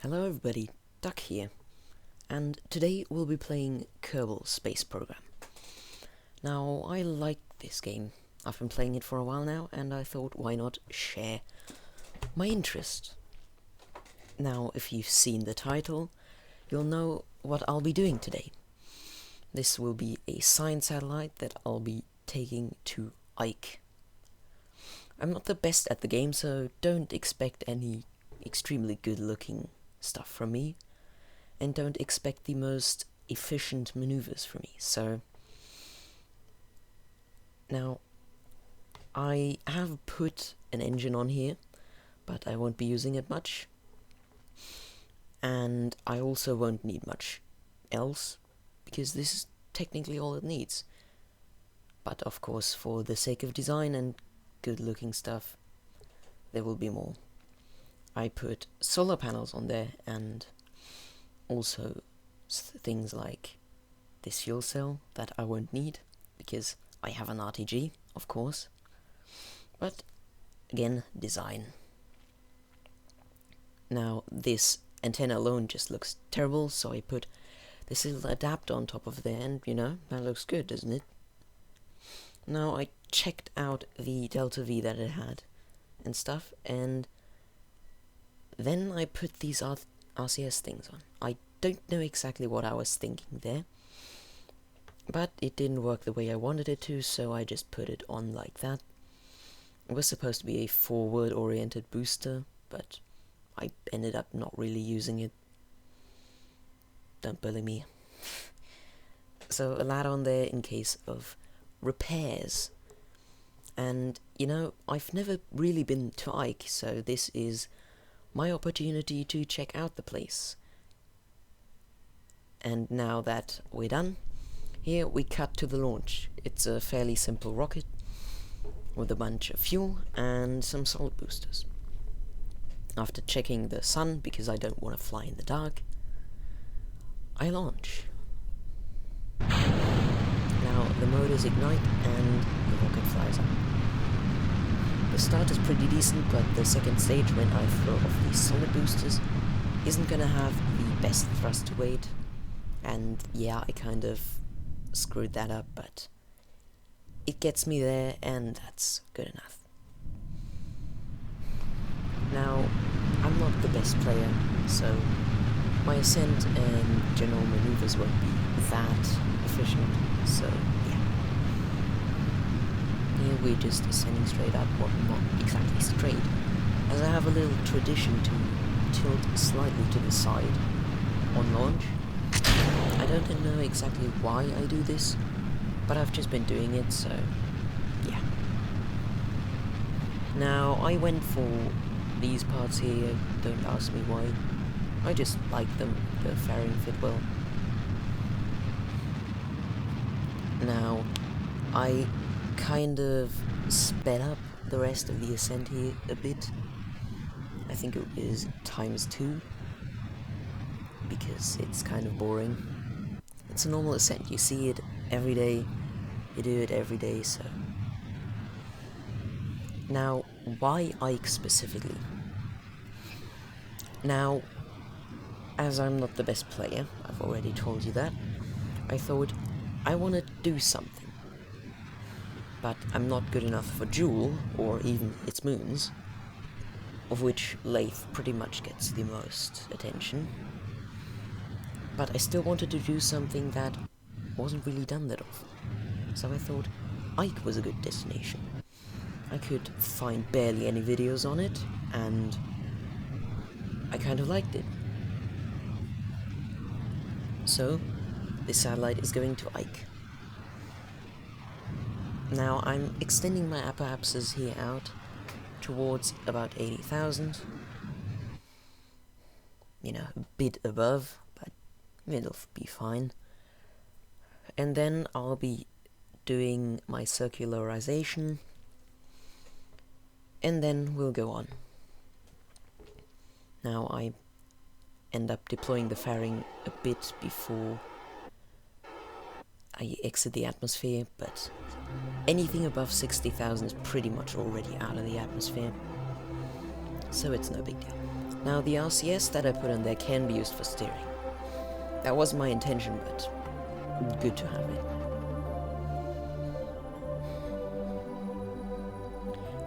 Hello everybody, Duck here, and today we'll be playing Kerbal Space Program. Now, I like this game. I've been playing it for a while now, and I thought why not share my interest. Now, if you've seen the title, you'll know what I'll be doing today. This will be a science satellite that I'll be taking to Ike. I'm not the best at the game, so don't expect any extremely good looking stuff from me, and don't expect the most efficient maneuvers from me. So now I have put an engine on here, but I won't be using it much, and I also won't need much else because this is technically all it needs. But of course, for the sake of design and good looking stuff, there will be more. I put solar panels on there, and also things like this fuel cell that I won't need because I have an RTG, of course. But again, design. Now, this antenna alone just looks terrible, so I put this little adapter on top of there, and you know, that looks good, doesn't it? Now, I checked out the Delta V that it had and stuff, and then I put these RCS things on. I don't know exactly what I was thinking there, but it didn't work the way I wanted it to, so I just put it on like that. It was supposed to be a forward-oriented booster, but I ended up not really using it. Don't bully me. So a ladder on there in case of repairs. And, you know, I've never really been to Ike, so this is my opportunity to check out the place. And now that we're done, here we cut to the launch. It's a fairly simple rocket with a bunch of fuel and some solid boosters. After checking the sun, because I don't want to fly in the dark, I launch. Now the motors ignite and the rocket flies up. The start is pretty decent, but the second stage, when I throw off these solid boosters, isn't gonna have the best thrust to weight, and yeah, I kind of screwed that up, but it gets me there, and that's good enough. Now, I'm not the best player, so my ascent and general maneuvers won't be that efficient, so yeah. Here we're just ascending straight up, well, not exactly straight, as I have a little tradition to tilt slightly to the side on launch. I don't know exactly why I do this, but I've just been doing it, so yeah. Now, I went for these parts here, don't ask me why. I just like them, the fairing fit well. Now, I kind of sped up the rest of the ascent here a bit. I think it is ×2, because it's kind of boring. It's a normal ascent, you see it every day, you do it every day, so. Now, why Ike specifically? Now, as I'm not the best player, I've already told you that, I thought I want to do something. But I'm not good enough for Jool, or even its moons, of which Laythe pretty much gets the most attention. But I still wanted to do something that wasn't really done that often. So I thought Ike was a good destination. I could find barely any videos on it, and I kind of liked it. So, this satellite is going to Ike. Now, I'm extending my apoapses here out towards about 80,000. You know, a bit above, but it'll be fine. And then I'll be doing my circularization, and then we'll go on. Now, I end up deploying the fairing a bit before I exit the atmosphere, but anything above 60,000 is pretty much already out of the atmosphere, so it's no big deal. Now the RCS that I put on there can be used for steering. That wasn't my intention, but good to have it.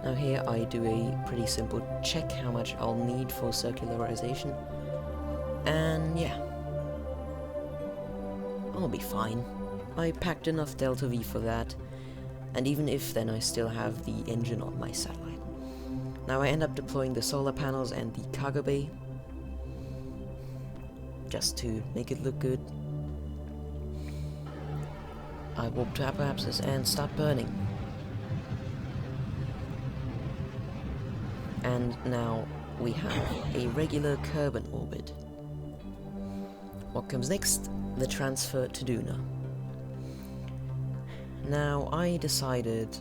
Now here I do a pretty simple check how much I'll need for circularization, and yeah, I'll be fine. I packed enough Delta V for that, and even if, then I still have the engine on my satellite. Now I end up deploying the solar panels and the cargo bay, just to make it look good. I warp to apoapsis and start burning. And now we have a regular Kerbin orbit. What comes next? The transfer to Duna. Now I decided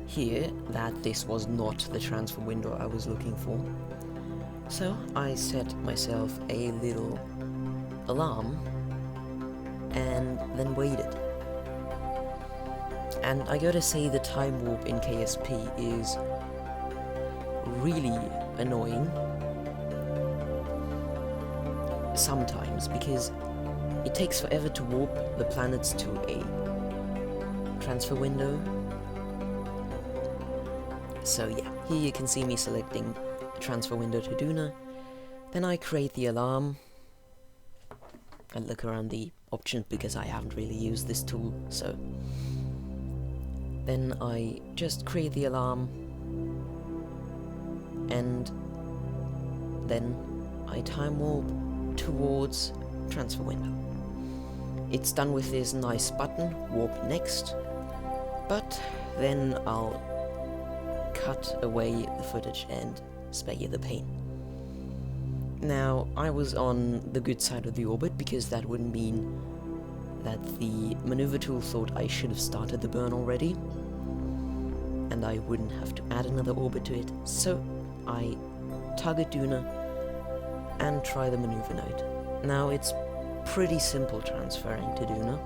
here that this was not the transfer window I was looking for. So I set myself a little alarm and then waited. And I gotta say the time warp in KSP is really annoying sometimes, because it takes forever to warp the planets to a transfer window. So yeah, here you can see me selecting a transfer window to Duna. Then I create the alarm and look around the options because I haven't really used this tool, so then I just create the alarm and then I time warp towards transfer window. It's done with this nice button, warp next, but then I'll cut away the footage and spare you the pain. Now, I was on the good side of the orbit because that would mean that the maneuver tool thought I should have started the burn already, and I wouldn't have to add another orbit to it, so I target Duna and try the maneuver node. Now it's pretty simple transferring to Duna.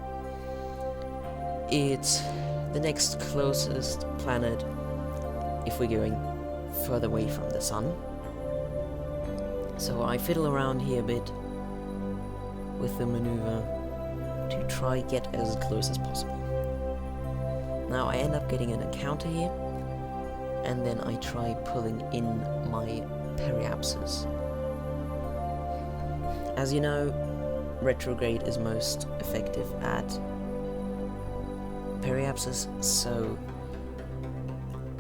It's the next closest planet if we're going further away from the sun. So I fiddle around here a bit with the maneuver to try get as close as possible. Now I end up getting an encounter here, and then I try pulling in my periapsis. As you know, retrograde is most effective at periapsis, so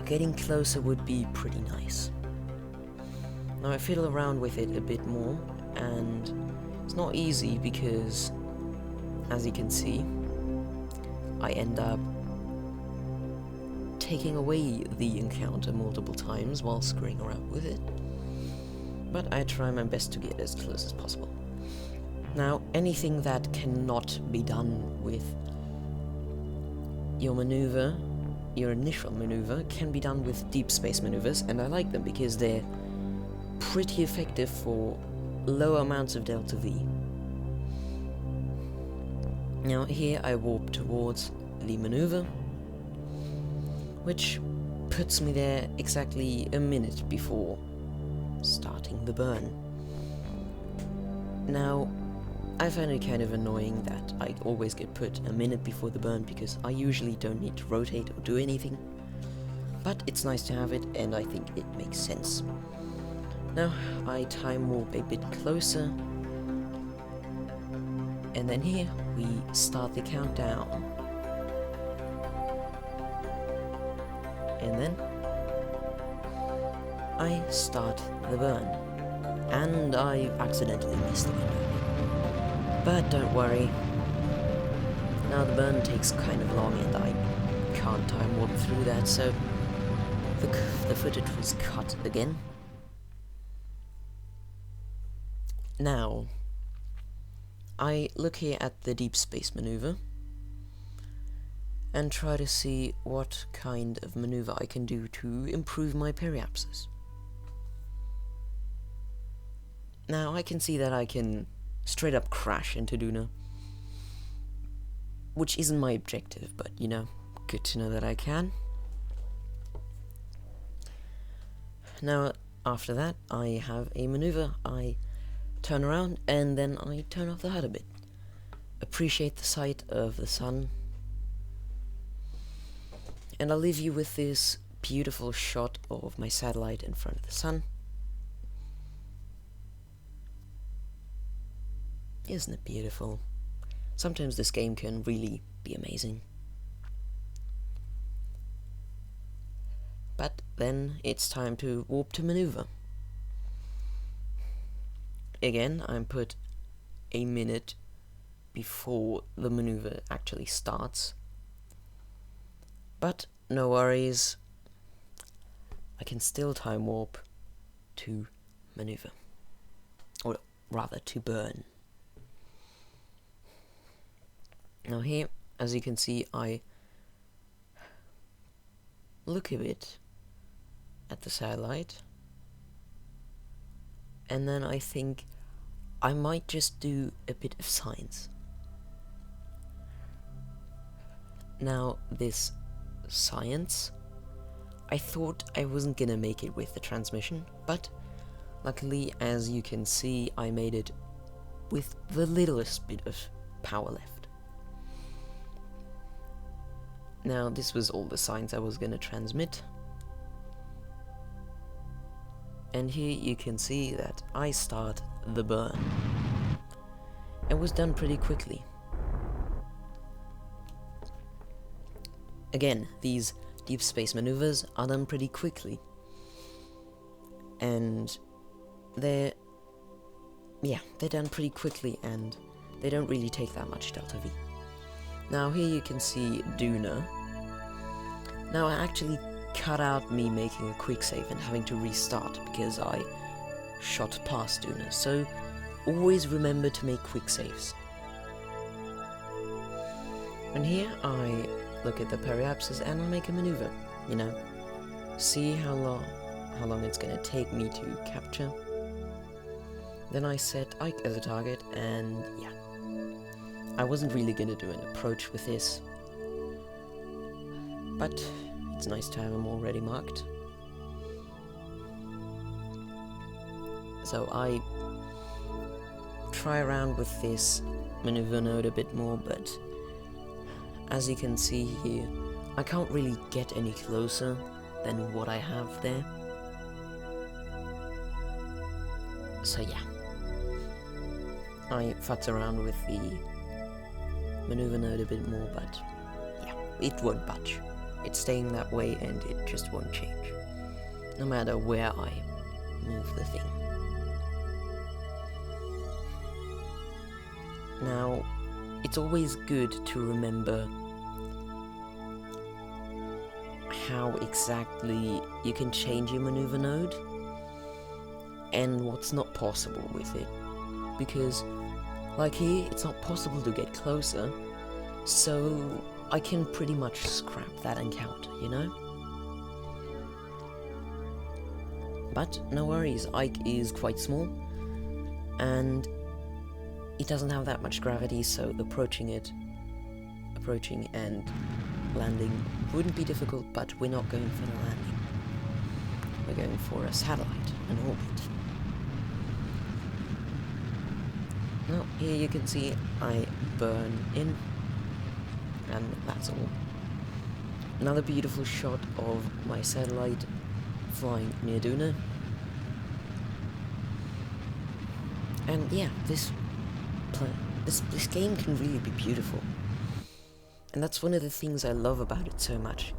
getting closer would be pretty nice. Now I fiddle around with it a bit more, and it's not easy because, as you can see, I end up taking away the encounter multiple times while screwing around with it, but I try my best to get as close as possible. Now, anything that cannot be done with your maneuver, your initial maneuver, can be done with deep space maneuvers, and I like them because they're pretty effective for low amounts of Delta V. Now here I warp towards the maneuver, which puts me there exactly a minute before starting the burn. Now, I find it kind of annoying that I always get put a minute before the burn because I usually don't need to rotate or do anything, but it's nice to have it and I think it makes sense. Now I time warp a bit closer, and then here we start the countdown. And then I start the burn, and I accidentally missed the window. But don't worry, now the burn takes kind of long and I can't time warp through that, so the footage was cut again. Now, I look here at the deep space maneuver and try to see what kind of maneuver I can do to improve my periapsis. Now I can see that I can straight up crash into Duna, which isn't my objective, but you know, good to know that I can. Now after that, I have a maneuver. I turn around and then I turn off the HUD a bit. Appreciate the sight of the sun. And I'll leave you with this beautiful shot of my satellite in front of the sun. Isn't it beautiful? Sometimes this game can really be amazing. But then it's time to warp to maneuver. Again, I'm put a minute before the maneuver actually starts. But no worries, I can still time warp to maneuver. Or rather, to burn. Now here, as you can see, I look a bit at the satellite, and then I think I might just do a bit of science. Now this science, I thought I wasn't gonna make it with the transmission, but luckily, as you can see, I made it with the littlest bit of power left. Now this was all the science I was gonna transmit. And here you can see that I start the burn. It was done pretty quickly. Again, these deep space maneuvers are done pretty quickly. And they're done pretty quickly, and they don't really take that much delta V. Now here you can see Duna. Now I actually cut out me making a quick save and having to restart because I shot past Duna, so always remember to make quick saves. And here I look at the periapsis and I'll make a maneuver, you know, see how long it's gonna take me to capture. Then I set Ike as a target, and yeah, I wasn't really gonna do an approach with this, but it's nice to have him already marked. So I try around with this maneuver node a bit more, but as you can see here, I can't really get any closer than what I have there. So yeah, I futz around with the maneuver node a bit more, but yeah, it won't budge. It's staying that way and it just won't change, no matter where I move the thing. Now, it's always good to remember how exactly you can change your maneuver node and what's not possible with it, because like here, it's not possible to get closer, so I can pretty much scrap that encounter, you know? But no worries, Ike is quite small, and it doesn't have that much gravity, so approaching and landing wouldn't be difficult, but we're not going for the landing. We're going for a satellite, an orbit. Now, here you can see I burn in, and that's all. Another beautiful shot of my satellite flying near Duna. And yeah, this game can really be beautiful. And that's one of the things I love about it so much.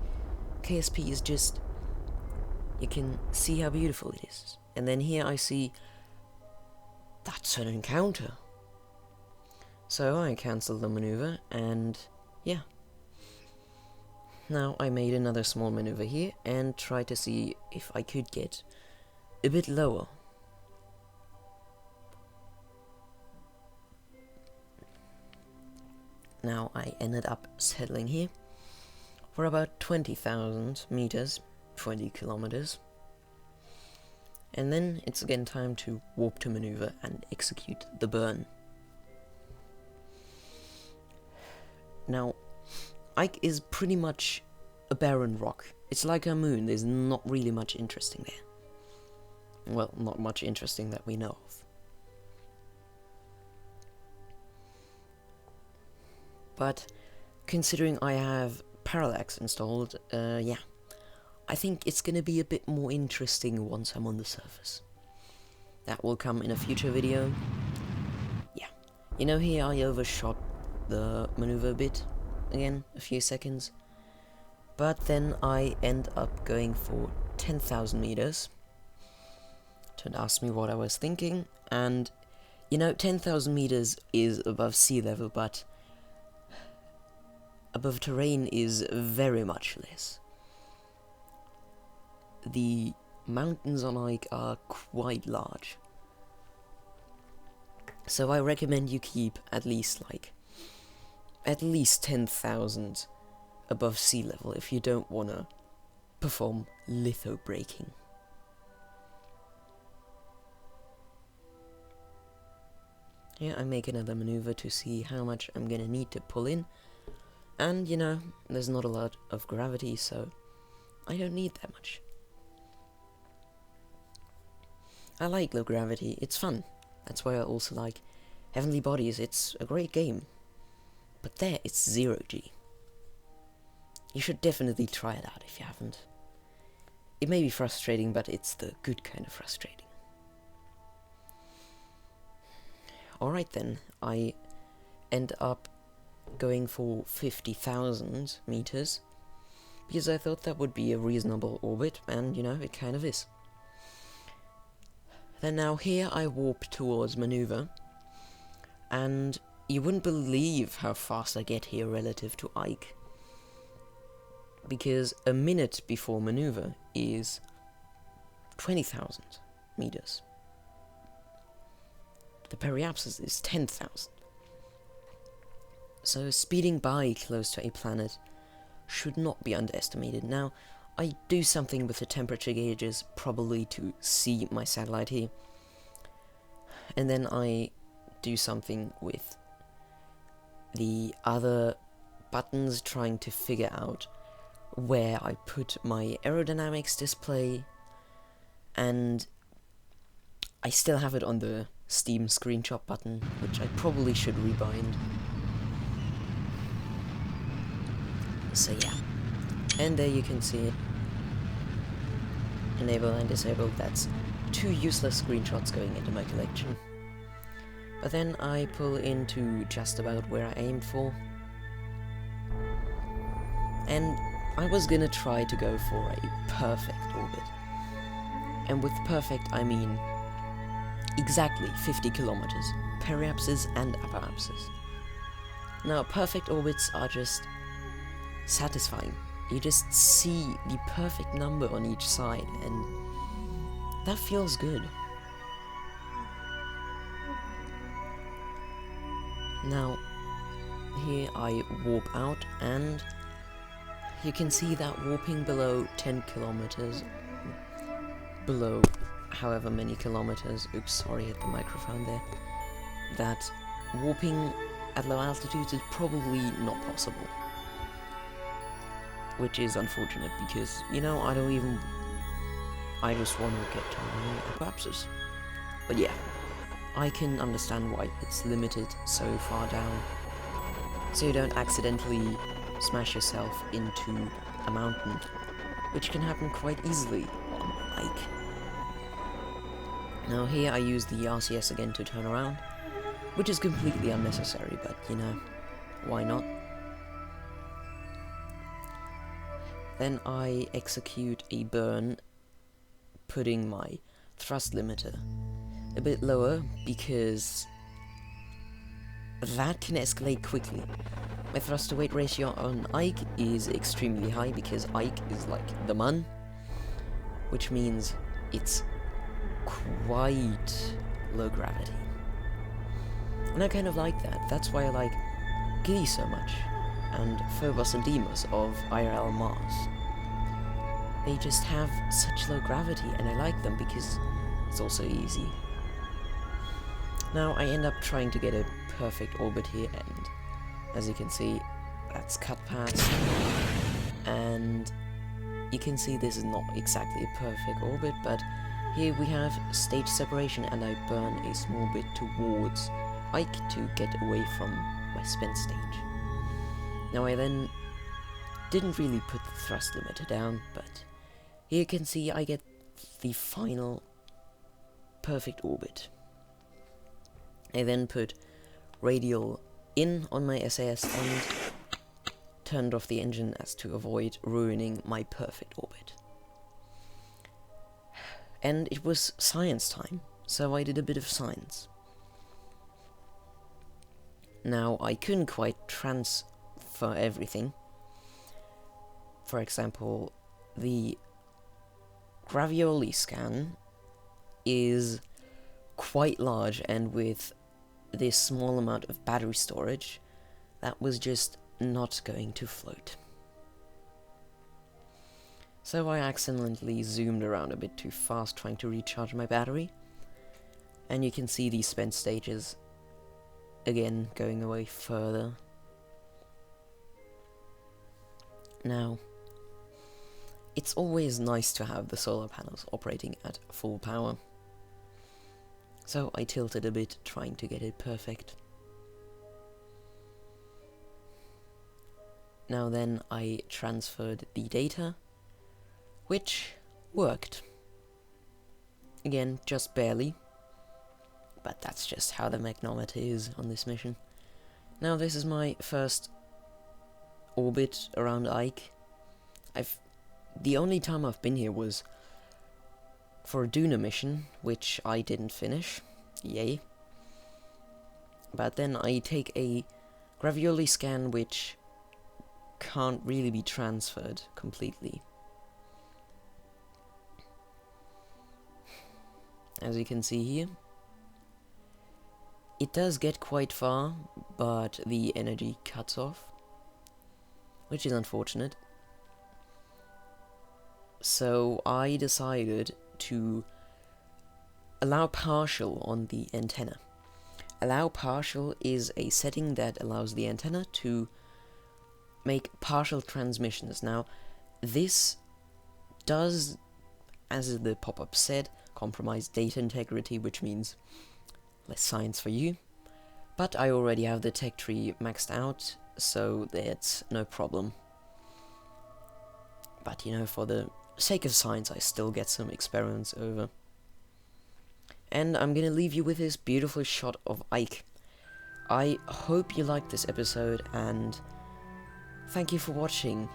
KSP is just, you can see how beautiful it is. And then here I see, that's an encounter. So I cancelled the maneuver, and yeah. Now I made another small maneuver here and tried to see if I could get a bit lower. Now I ended up settling here for about 20,000 meters, 20 kilometers. And then it's again time to warp to maneuver and execute the burn. Now, Ike is pretty much a barren rock. It's like a moon, there's not really much interesting there. well, not much interesting that we know of. But considering I have parallax installed, yeah, I think it's gonna be a bit more interesting once I'm on the surface. That will come in a future video. Yeah, you know, here I overshot the maneuver a bit, again, a few seconds. But then I end up going for 10,000 meters. Don't ask me what I was thinking, and you know, 10,000 meters is above sea level, but above terrain is very much less. The mountains on Ike are quite large, so I recommend you keep at least 10,000 above sea level if you don't want to perform litho braking. Yeah, I make another maneuver to see how much I'm gonna need to pull in, and you know, there's not a lot of gravity, so I don't need that much. I like low gravity, it's fun. That's why I also like Heavenly Bodies, it's a great game. But there, it's 0G. You should definitely try it out if you haven't. It may be frustrating, but it's the good kind of frustrating. Alright then, I end up going for 50,000 meters, because I thought that would be a reasonable orbit, and you know, it kind of is. Then now here I warp towards maneuver, and you wouldn't believe how fast I get here relative to Ike, because a minute before maneuver is 20,000 meters. The periapsis is 10,000. So speeding by close to a planet should not be underestimated. Now, I do something with the temperature gauges, probably to see my satellite here, and then I do something with the other buttons, trying to figure out where I put my aerodynamics display, and I still have it on the Steam screenshot button, which I probably should rebind. So yeah, and there you can see it. Enable and disable, that's 2 useless screenshots going into my collection. But then I pull into just about where I aimed for. And I was gonna try to go for a perfect orbit. And with perfect I mean exactly 50 kilometers, periapsis and apoapsis. Now perfect orbits are just satisfying. You just see the perfect number on each side, and that feels good. Now, here I warp out, and you can see that warping below 10 kilometers, below however many kilometers, oops, sorry, hit the microphone there, that warping at low altitudes is probably not possible. Which is unfortunate because, you know, I just want to get to my apoapsis. But yeah, I can understand why it's limited so far down, so you don't accidentally smash yourself into a mountain, which can happen quite easily on Ike. Now here I use the RCS again to turn around, which is completely unnecessary, but you know, why not? Then I execute a burn, putting my thrust limiter a bit lower, because that can escalate quickly. My thrust to weight ratio on Ike is extremely high, because Ike is like the mun, which means it's quite low gravity. And I kind of like that. That's why I like Giddy so much, and Phobos and Deimos of IRL Mars. They just have such low gravity, and I like them because it's also easy. Now I end up trying to get a perfect orbit here, and as you can see, that's cut past, and you can see this is not exactly a perfect orbit, but Here we have stage separation, and I burn a small bit towards Ike to get away from my spin stage. Now I then didn't really put the thrust limiter down, but here you can see I get the final perfect orbit. I then put radial in on my SAS and turned off the engine as to avoid ruining my perfect orbit. And it was science time, so I did a bit of science. Now, I couldn't quite transfer everything. For example, the Gravioli scan is quite large, and with this small amount of battery storage, that was just not going to float. So I accidentally zoomed around a bit too fast trying to recharge my battery, and you can see these spent stages again going away further. Now, it's always nice to have the solar panels operating at full power, so I tilted a bit trying to get it perfect. Now then, I transferred the data, which worked. Again, just barely, but that's just how the magnometer is on this mission. Now this is my first orbit around Ike. The only time I've been here was for a Duna mission, which I didn't finish, yay. But then I take a Gravioli scan which can't really be transferred completely. As you can see here, it does get quite far, but the energy cuts off, which is unfortunate. So I decided to allow partial on the antenna. Allow partial is a setting that allows the antenna to make partial transmissions. Now, this does, as the pop-up said, compromise data integrity, which means less science for you. But I already have the tech tree maxed out, so that's no problem. But, you know, for the sake of science, I still get some experiments over. And I'm gonna leave you with this beautiful shot of Ike. I hope you liked this episode, and thank you for watching.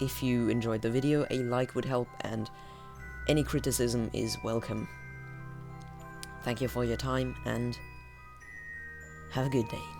If you enjoyed the video, a like would help, and any criticism is welcome. Thank you for your time, and have a good day.